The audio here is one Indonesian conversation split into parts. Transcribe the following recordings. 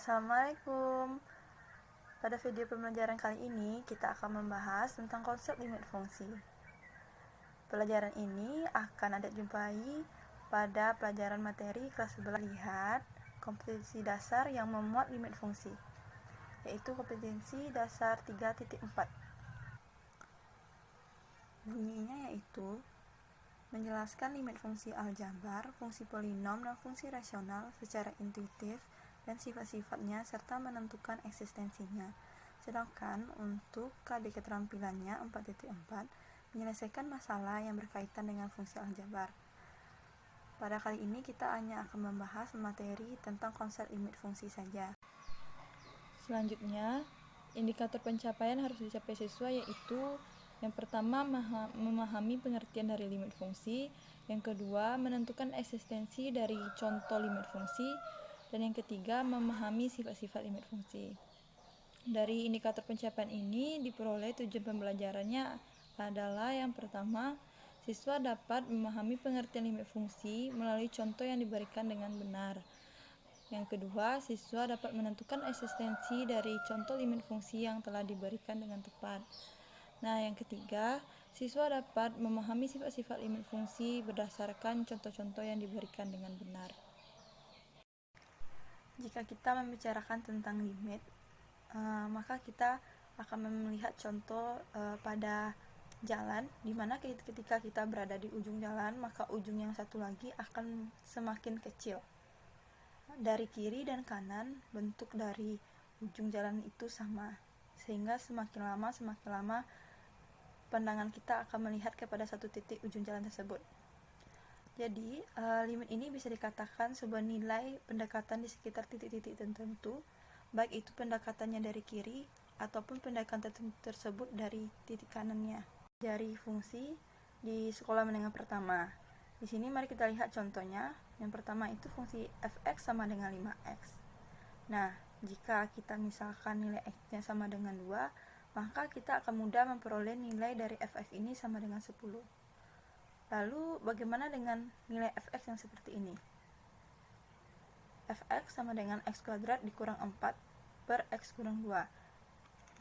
Assalamualaikum. Pada video pembelajaran kali ini, kita akan membahas tentang konsep limit fungsi. Pelajaran ini akan Anda jumpai pada pelajaran materi kelas 11. Lihat kompetensi dasar yang memuat limit fungsi, yaitu kompetensi dasar 3.4. Bunyinya yaitu menjelaskan limit fungsi aljabar, fungsi polinom, dan fungsi rasional secara intuitif dan sifat-sifatnya serta menentukan eksistensinya. Sedangkan untuk KD keterampilannya 4.4 menyelesaikan masalah yang berkaitan dengan fungsi aljabar. Pada kali ini kita hanya akan membahas materi tentang konsep limit fungsi saja. Selanjutnya, indikator pencapaian harus dicapai siswa yaitu yang pertama memahami pengertian dari limit fungsi, yang kedua menentukan eksistensi dari contoh limit fungsi, dan yang ketiga memahami sifat-sifat limit fungsi. Dari indikator pencapaian ini diperoleh tujuan pembelajarannya adalah yang pertama, siswa dapat memahami pengertian limit fungsi melalui contoh yang diberikan dengan benar. Yang kedua, siswa dapat menentukan eksistensi dari contoh limit fungsi yang telah diberikan dengan tepat. Nah, yang ketiga, siswa dapat memahami sifat-sifat limit fungsi berdasarkan contoh-contoh yang diberikan dengan benar. Jika kita membicarakan tentang limit, maka kita akan melihat contoh pada jalan, di mana ketika kita berada di ujung jalan, maka ujung yang satu lagi akan semakin kecil. Dari kiri dan kanan, bentuk dari ujung jalan itu sama, sehingga semakin lama pandangan kita akan melihat kepada satu titik ujung jalan tersebut. Jadi, limit ini bisa dikatakan sebuah nilai pendekatan di sekitar titik-titik tertentu, baik itu pendekatannya dari kiri ataupun pendekatan tersebut dari titik kanannya. Dari fungsi di sekolah menengah pertama. Di sini mari kita lihat contohnya. Yang pertama itu fungsi fx sama dengan 5x. Nah, jika kita misalkan nilai x-nya sama dengan 2, maka kita akan mudah memperoleh nilai dari fx ini sama dengan 10. Lalu bagaimana dengan nilai fx yang seperti ini? Fx sama dengan x kuadrat dikurang 4 per x kurang 2.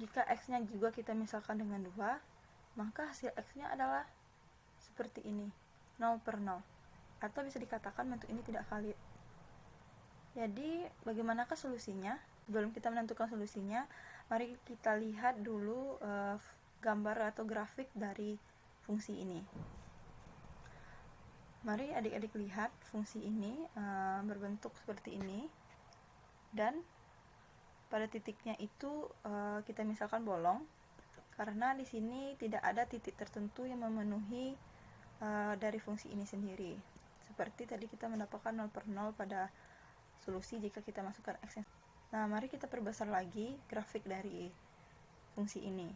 Jika x-nya juga kita misalkan dengan 2, maka hasil x-nya adalah seperti ini, 0 per 0. Atau bisa dikatakan bentuk ini tidak valid. Jadi, bagaimanakah solusinya? Sebelum kita menentukan solusinya, mari kita lihat dulu gambar atau grafik dari fungsi ini. Mari adik-adik lihat fungsi ini berbentuk seperti ini, dan pada titiknya itu kita misalkan bolong, karena di sini tidak ada titik tertentu yang memenuhi dari fungsi ini sendiri. Seperti tadi kita mendapatkan 0 per 0 pada solusi jika kita masukkan x. Nah, mari kita perbesar lagi grafik dari fungsi ini.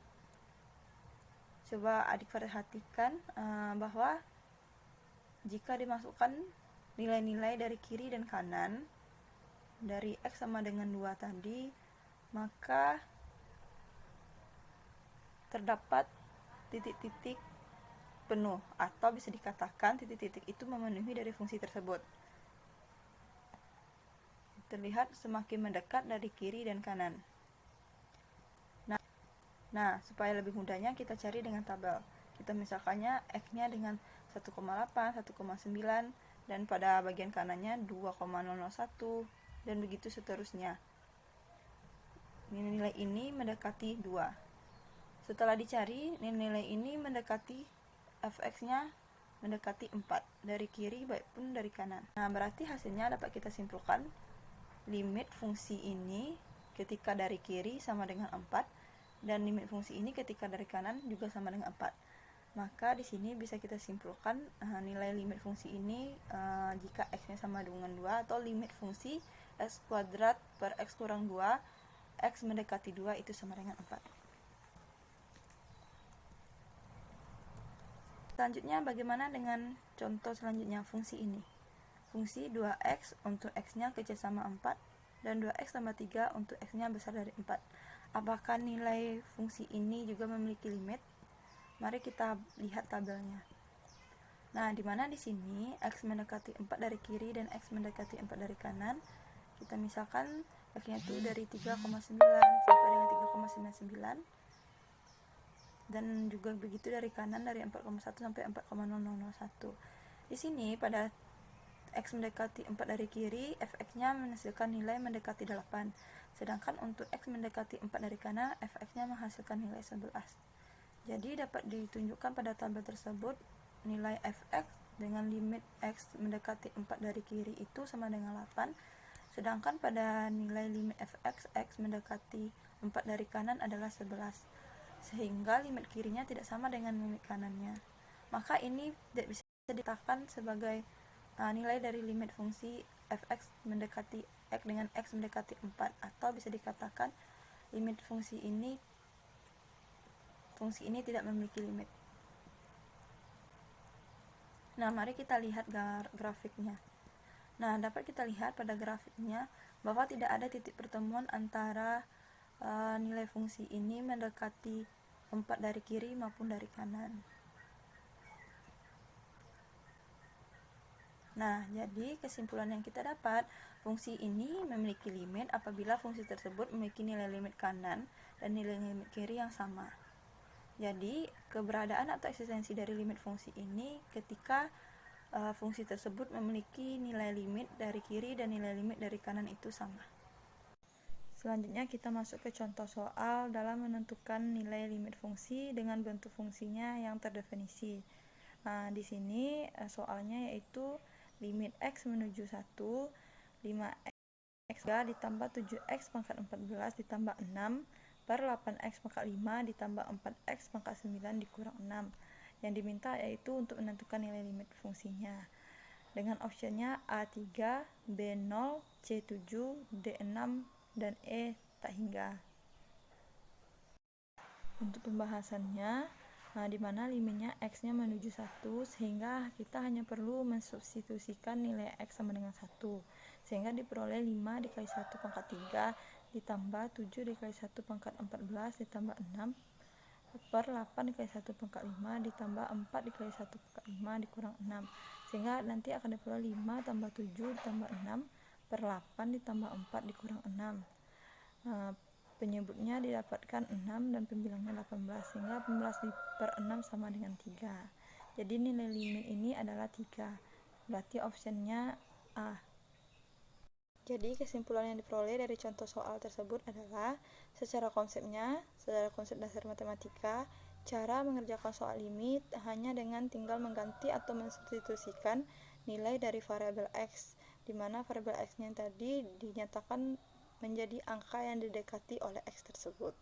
Coba adik perhatikan bahwa jika dimasukkan nilai-nilai dari kiri dan kanan dari x sama dengan 2 tadi, maka terdapat titik-titik penuh, atau bisa dikatakan titik-titik itu memenuhi dari fungsi tersebut. Terlihat semakin mendekat dari kiri dan kanan. Nah, supaya lebih mudahnya kita cari dengan tabel. Kita misalkannya x-nya dengan 1,8, 1,9, dan pada bagian kanannya 2,001, dan begitu seterusnya. Nilai ini mendekati 2. Setelah dicari, nilai ini mendekati fx-nya mendekati 4 dari kiri maupun dari kanan. Nah, berarti hasilnya dapat kita simpulkan limit fungsi ini ketika dari kiri sama dengan 4, dan limit fungsi ini ketika dari kanan juga sama dengan 4. Maka di sini bisa kita simpulkan nilai limit fungsi ini jika x-nya sama dengan 2, atau limit fungsi x kuadrat per x kurang 2, x mendekati 2 itu sama dengan 4. Selanjutnya, bagaimana dengan contoh selanjutnya fungsi ini? Fungsi 2x untuk x-nya kecil sama 4, dan 2x tambah 3 untuk x-nya besar dari 4. Apakah nilai fungsi ini juga memiliki limit? Mari kita lihat tabelnya. Nah, di mana di sini x mendekati 4 dari kiri dan x mendekati 4 dari kanan, Kita misalkan x-nya itu dari 3,9 sampai dengan 3,99, dan juga begitu dari kanan dari 4,1 sampai 4,0001. Di sini pada x mendekati 4 dari kiri, fx-nya menghasilkan nilai mendekati 8. Sedangkan untuk x mendekati 4 dari kanan, fx-nya menghasilkan nilai 11. Jadi dapat ditunjukkan pada tabel tersebut nilai fx dengan limit x mendekati 4 dari kiri itu sama dengan 8. Sedangkan pada nilai limit fx, x mendekati 4 dari kanan adalah 11. Sehingga limit kirinya tidak sama dengan limit kanannya. Maka ini tidak bisa dikatakan sebagai nilai dari limit fungsi fx mendekati x dengan x mendekati 4, atau bisa dikatakan limit fungsi ini tidak memiliki limit. Nah, mari kita lihat grafiknya. Nah, dapat kita lihat pada grafiknya bahwa tidak ada titik pertemuan antara nilai fungsi ini mendekati 4 dari kiri maupun dari kanan. Nah, jadi kesimpulan yang kita dapat, fungsi ini memiliki limit apabila fungsi tersebut memiliki nilai limit kanan dan nilai limit kiri yang sama. Jadi, keberadaan atau eksistensi dari limit fungsi ini ketika fungsi tersebut memiliki nilai limit dari kiri dan nilai limit dari kanan itu sama. Selanjutnya kita masuk ke contoh soal dalam menentukan nilai limit fungsi dengan bentuk fungsinya yang terdefinisi. Nah, di sini soalnya yaitu limit x menuju 1, 5x ditambah 7x pangkat 14 ditambah 6 per 8x pangkat 5 ditambah 4x pangkat 9 dikurang 6. Yang diminta yaitu untuk menentukan nilai limit fungsinya dengan optionnya A3, B0, C7, D6, dan E tak hingga. Untuk pembahasannya, di mana limitnya x-nya menuju 1, sehingga kita hanya perlu mensubstitusikan nilai x sama dengan 1, sehingga diperoleh 5 dikali 1 pangkat 3 ditambah 7 dikali 1 pangkat 14 ditambah 6 per 8 dikali 1 pangkat 5 ditambah 4 dikali 1 pangkat 5 dikurang 6, sehingga nanti akan diperoleh 5 tambah 7 ditambah 6 per 8 ditambah 4 dikurang 6. Penyebutnya didapatkan 6 dan pembilangnya 18, sehingga 18 per 6 sama dengan 3. Jadi nilai limit ini adalah 3, berarti optionnya A. Jadi kesimpulan yang diperoleh dari contoh soal tersebut adalah secara konsep dasar matematika, cara mengerjakan soal limit hanya dengan tinggal mengganti atau mensubstitusikan nilai dari variabel x, di mana variabel x-nya tadi dinyatakan menjadi angka yang didekati oleh x tersebut.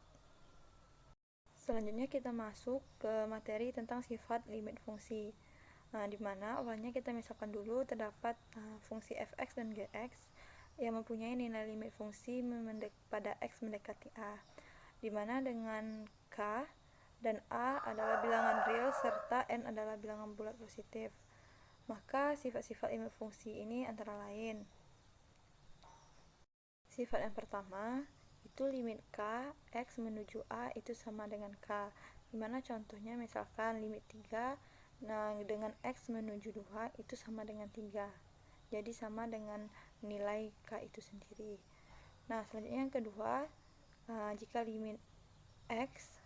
Selanjutnya kita masuk ke materi tentang sifat limit fungsi. Nah, di mana awalnya kita misalkan dulu terdapat fungsi fx dan gx yang mempunyai nilai limit fungsi pada x mendekati a, di mana dengan k dan a adalah bilangan real serta n adalah bilangan bulat positif. Maka sifat-sifat limit fungsi ini antara lain. Sifat yang pertama itu limit k x menuju a itu sama dengan k, dimana contohnya misalkan limit 3 dengan x menuju 2 itu sama dengan 3, jadi sama dengan nilai k itu sendiri. Nah, selanjutnya yang kedua, jika limit x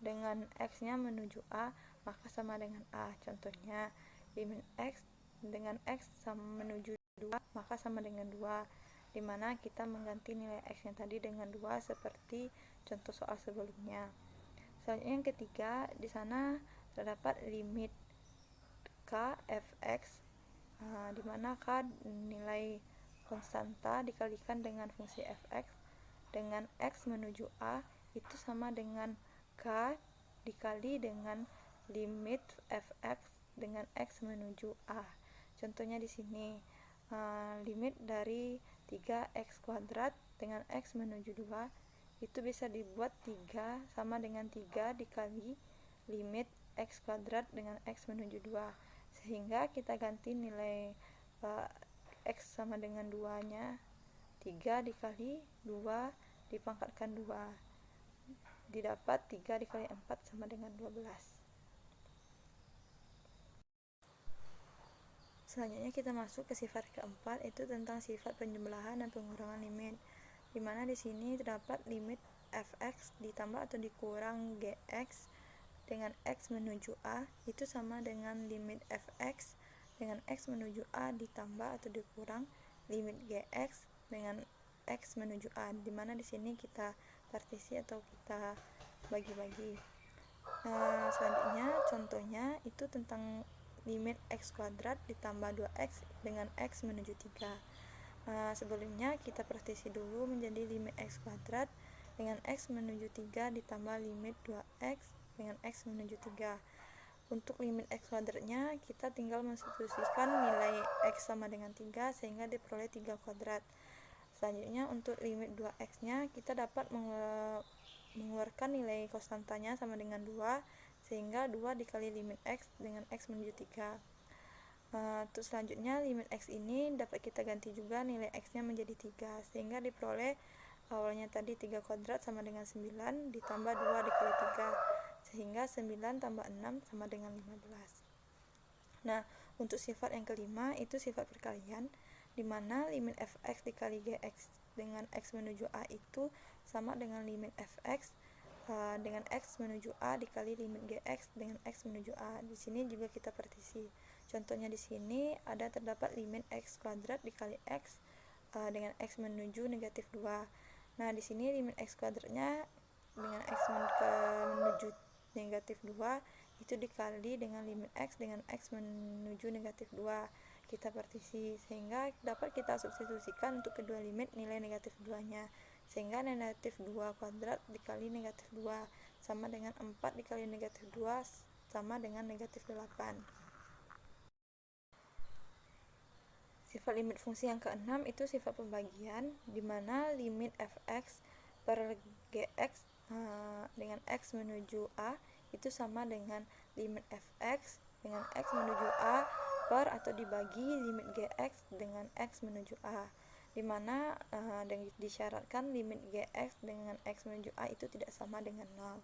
dengan x nya menuju a maka sama dengan a, contohnya limit x dengan x sama menuju 2 maka sama dengan 2, dimana kita mengganti nilai x yang tadi dengan 2 seperti contoh soal sebelumnya. Selanjutnya yang ketiga, di sana terdapat limit k fx, di mana k nilai konstanta dikalikan dengan fungsi fx dengan x menuju a itu sama dengan k dikali dengan limit fx dengan x menuju a. Contohnya di sini limit dari 3x kuadrat dengan x menuju 2 itu bisa dibuat 3 sama dengan 3 dikali limit x kuadrat dengan x menuju 2, sehingga kita ganti nilai x sama dengan 2 nya 3 dikali 2 dipangkatkan 2, didapat 3 dikali 4 sama dengan 12. Selanjutnya kita masuk ke sifat keempat, itu tentang sifat penjumlahan dan pengurangan limit, dimana di sini terdapat limit fx ditambah atau dikurang gx dengan x menuju a itu sama dengan limit fx dengan x menuju a ditambah atau dikurang limit gx dengan x menuju a, dimana di sini kita partisi atau kita bagi-bagi. Selanjutnya contohnya itu tentang limit x kuadrat ditambah 2x dengan x menuju 3. Sebelumnya kita partisi dulu menjadi limit x kuadrat dengan x menuju 3 ditambah limit 2x dengan x menuju 3. Untuk limit x kuadratnya kita tinggal mensubstitusikan nilai x sama dengan 3 sehingga diperoleh 3 kuadrat. Selanjutnya untuk limit 2x nya kita dapat mengeluarkan nilai konstantanya sama dengan 2 sehingga 2 dikali limit x dengan x menuju 3. Terus selanjutnya limit x ini dapat kita ganti juga nilai x nya menjadi 3 sehingga diperoleh awalnya tadi 3 kuadrat sama dengan 9 ditambah 2 dikali 3 sehingga 9 tambah 6 sama dengan 15. Nah, untuk sifat yang kelima itu sifat perkalian, di mana limit fx dikali gx dengan x menuju a itu sama dengan limit fx dengan x menuju a dikali limit gx dengan x menuju a. Di sini juga kita partisi. Contohnya di sini ada terdapat limit x kuadrat dikali x dengan x menuju negatif 2. Nah, di sini limit x kuadratnya dengan x menuju negatif 2 itu dikali dengan limit x dengan x menuju negatif 2, kita partisi sehingga dapat kita substitusikan untuk kedua limit nilai negatif 2 nya sehingga negatif 2 kuadrat dikali negatif 2 sama dengan 4 dikali negatif 2 sama dengan negatif 8. Sifat limit fungsi yang keenam itu sifat pembagian, di mana limit fx per gx dengan x menuju a itu sama dengan limit fx dengan x menuju a per atau dibagi limit gx dengan x menuju a, dimana disyaratkan limit gx dengan x menuju a itu tidak sama dengan 0.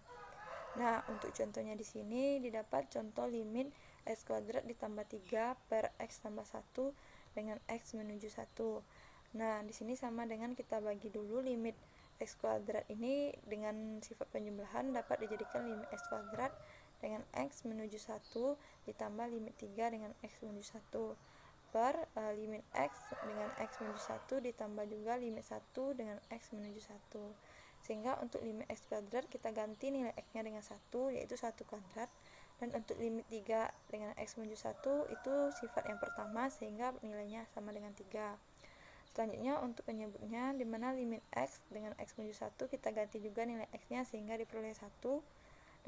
Nah, untuk contohnya di sini didapat contoh limit x kuadrat ditambah 3 per x tambah 1 dengan x menuju 1. Nah, di sini sama dengan kita bagi dulu limit x kuadrat ini dengan sifat penjumlahan dapat dijadikan limit x kuadrat dengan x menuju 1 ditambah limit 3 dengan x menuju 1 per limit x dengan x menuju 1 ditambah juga limit 1 dengan x menuju 1. Sehingga untuk limit x kuadrat kita ganti nilai x nya dengan 1 yaitu 1 kuadrat, dan untuk limit 3 dengan x menuju 1 itu sifat yang pertama sehingga nilainya sama dengan 3. Selanjutnya untuk penyebutnya, di mana limit x dengan x menuju 1 kita ganti juga nilai x nya sehingga diperoleh 1,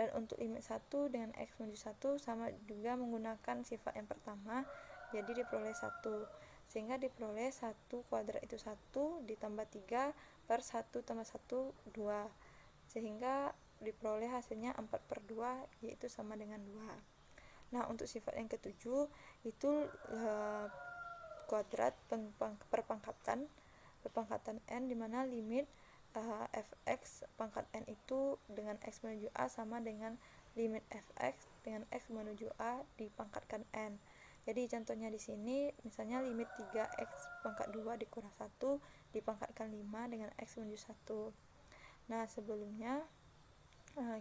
dan untuk limit 1 dengan x menuju 1 sama juga menggunakan sifat yang pertama jadi diperoleh 1 sehingga diperoleh 1 kuadrat itu 1 ditambah 3 per 1 tambah 1 2 sehingga diperoleh hasilnya 4 per 2 yaitu sama dengan 2. Nah, untuk sifat yang ketujuh itu kuadrat perpangkatan n, dimana limit fx pangkat n itu dengan x menuju a sama dengan limit fx dengan x menuju a dipangkatkan n. Jadi contohnya di sini misalnya limit 3x pangkat 2 dikurang 1 dipangkatkan 5 dengan x menuju 1. Nah, sebelumnya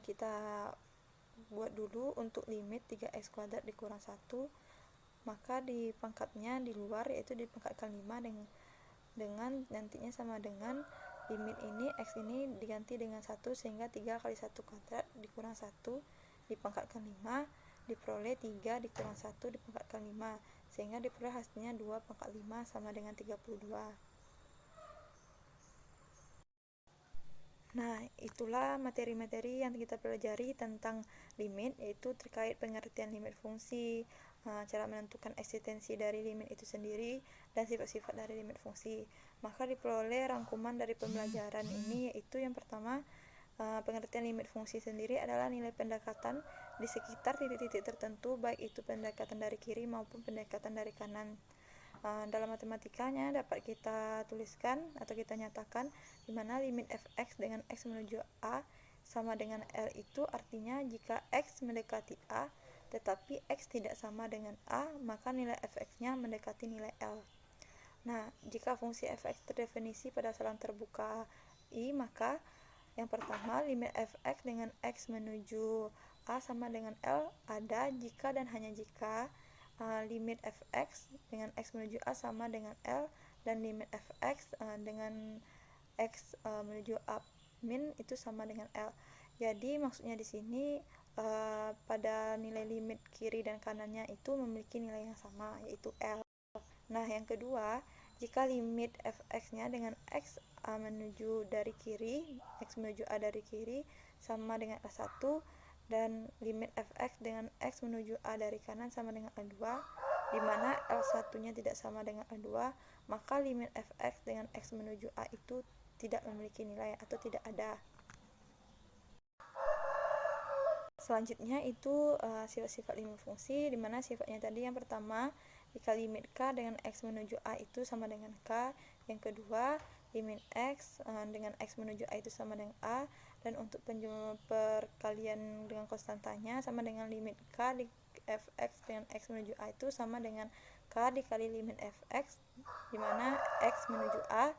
kita buat dulu untuk limit 3x kuadrat dikurang 1, maka di pangkatnya di luar yaitu dipangkatkan 5 dengan nantinya sama dengan limit ini x ini diganti dengan 1 sehingga 3 kali 1 kuadrat dikurang 1 dipangkatkan 5 diperoleh 3 dikurang 1 dipangkatkan 5 sehingga diperoleh hasilnya 2 pangkat 5 sama dengan 32. Nah, itulah materi-materi yang kita pelajari tentang limit, yaitu terkait pengertian limit fungsi, cara menentukan eksistensi dari limit itu sendiri, dan sifat-sifat dari limit fungsi. Maka diperoleh rangkuman dari pembelajaran ini, yaitu yang pertama, pengertian limit fungsi sendiri adalah nilai pendekatan di sekitar titik-titik tertentu, baik itu pendekatan dari kiri maupun pendekatan dari kanan. Dalam matematikanya dapat kita tuliskan atau kita nyatakan di mana limit fx dengan x menuju a sama dengan L itu artinya jika x mendekati a tetapi X tidak sama dengan A, maka nilai fx-nya mendekati nilai L. Nah, jika fungsi fx terdefinisi pada salang terbuka I, maka yang pertama, limit fx dengan X menuju A sama dengan L ada jika dan hanya jika limit fx dengan X menuju A sama dengan L dan limit fx dengan X menuju A min itu sama dengan L. Jadi maksudnya di sini pada nilai limit kiri dan kanannya itu memiliki nilai yang sama, yaitu L. Nah, yang kedua, jika limit fx-nya dengan X menuju dari kiri, X menuju A dari kiri sama dengan L1 dan limit fx dengan X menuju A dari kanan sama dengan L2, di mana L1-nya tidak sama dengan L2, maka limit fx dengan X menuju A itu tidak memiliki nilai atau tidak ada. Selanjutnya itu sifat-sifat limit fungsi, di mana sifatnya tadi yang pertama, jika limit K dengan X menuju A itu sama dengan K. Yang kedua, limit X dengan X menuju A itu sama dengan A. Dan untuk perkalian dengan konstantanya sama dengan limit K di fx dengan X menuju A itu sama dengan K dikali limit fx, di mana X menuju A.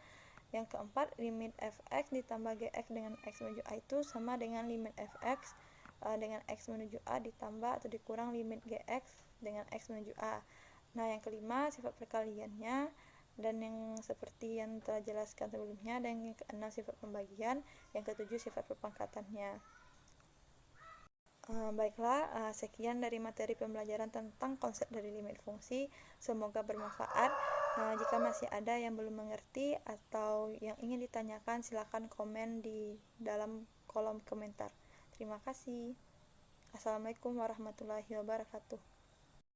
Yang keempat, limit fx ditambah gx dengan X menuju A itu sama dengan limit fx dengan X menuju A ditambah atau dikurang limit gx dengan X menuju A. Nah, yang kelima, sifat perkaliannya, dan yang seperti yang telah jelaskan sebelumnya, dan yang keenam, sifat pembagian, yang ketujuh, sifat perpangkatannya. Baiklah, sekian dari materi pembelajaran tentang konsep dari limit fungsi. Semoga bermanfaat. Jika masih ada yang belum mengerti atau yang ingin ditanyakan, silakan komen di dalam kolom komentar. Terima kasih. Assalamualaikum warahmatullahi wabarakatuh.